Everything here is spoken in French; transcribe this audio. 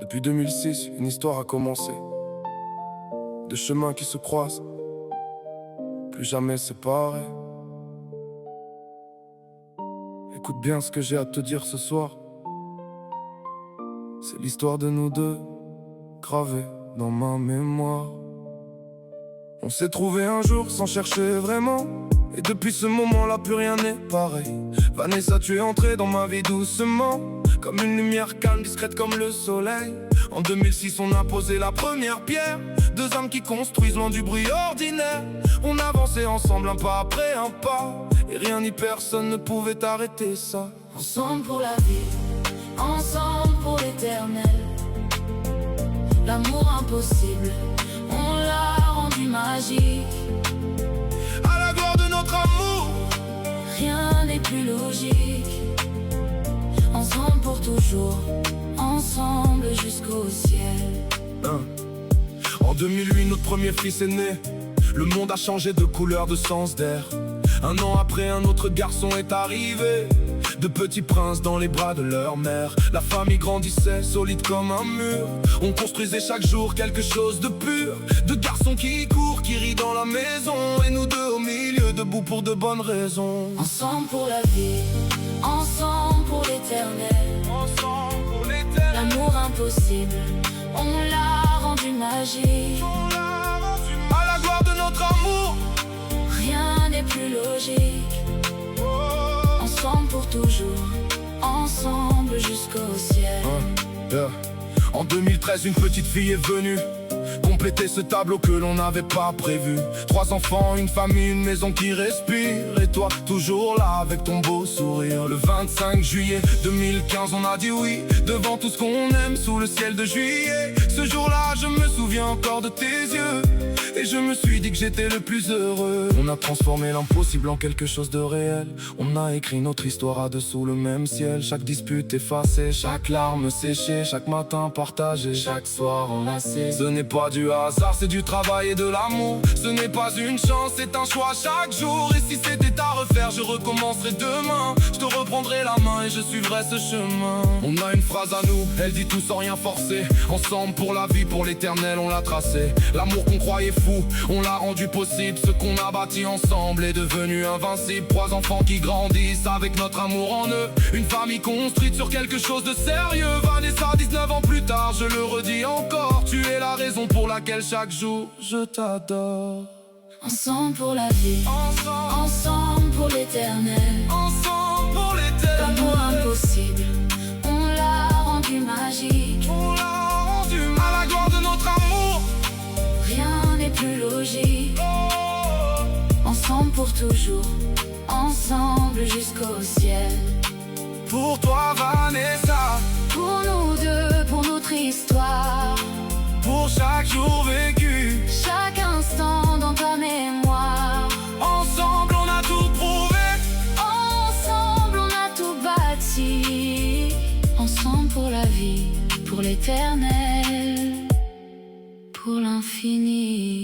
Depuis 2006, une histoire a commencé. Deux chemins qui se croisent, plus jamais séparés. Écoute bien ce que j'ai à te dire ce soir. C'est l'histoire de nous deux, gravée dans ma mémoire. On s'est trouvé un jour sans chercher vraiment, et depuis ce moment-là plus rien n'est pareil. Vanessa, tu es entrée dans ma vie doucement, comme une lumière calme, discrète comme le soleil. En 2006 on a posé la première pierre, deux âmes qui construisent loin du bruit ordinaire. On avançait ensemble un pas après un pas, et rien ni personne ne pouvait arrêter ça. Ensemble pour la vie, ensemble pour l'éternel. L'amour impossible, on l'a rendu magique. À la gloire de notre amour, rien n'est plus logique. Ensemble pour toujours, ensemble jusqu'au ciel. En 2008 notre premier fils est né. Le monde a changé de couleur, de sens d'air. Un an après un autre garçon est arrivé. De petits princes dans les bras de leur mère. La famille grandissait, solide comme un mur. On construisait chaque jour quelque chose de pur. De garçons qui courent, qui rient dans la maison, et nous deux au milieu, debout pour de bonnes raisons. Ensemble pour la vie, ensemble pour l'éternel. Ensemble pour l'éternel. L'amour impossible, on l'a rendu magique. On l'a rendu magique. À la gloire de notre amour, rien n'est plus logique. Ensemble pour toujours, ensemble jusqu'au ciel. En 2013 une petite fille est venue compléter ce tableau que l'on n'avait pas prévu. 3 enfants, une famille, une maison qui respire. Et toi, toujours là avec ton beau sourire. Le 25 juillet 2015 on a dit oui, devant tout ce qu'on aime sous le ciel de juillet. Ce jour-là je me souviens encore de tes yeux, et je me suis dit que j'étais le plus heureux. On a transformé l'impossible en quelque chose de réel. On a écrit notre histoire à deux sous le même ciel. Chaque dispute effacée, chaque larme séchée, chaque matin partagé, chaque soir enlacé. Ce n'est pas du hasard, c'est du travail et de l'amour. Ce n'est pas une chance, c'est un choix chaque jour. Et si c'était à refaire, je recommencerai demain. Je te reprendrai la main et je suivrai ce chemin. On a une phrase à nous, elle dit tout sans rien forcer. Ensemble pour la vie, pour l'éternel, on l'a tracé. L'amour qu'on croyait fou, on l'a rendu possible. Ce qu'on a bâti ensemble est devenu invincible. 3 enfants qui grandissent avec notre amour en eux. Une famille construite sur quelque chose de sérieux. Vanessa, 19 ans plus tard, je le redis encore, tu es la raison pour laquelle chaque jour je t'adore. Ensemble pour la vie, ensemble pour l'éternel. Ensemble pour l'éternel. L'amour impossible, on l'a rendu magique. On l'a rendu magique. À la gloire de notre amour, rien n'est plus logique. Ensemble pour toujours, ensemble jusqu'au ciel. pour toi Vanessa, Pour nous deux, pour notre histoire, pour chaque jour vécu. chaque instant dans ta mémoire. Ensemble on a tout prouvé. Ensemble on a tout bâti. Ensemble pour la vie, pour l'éternel, pour l'infini.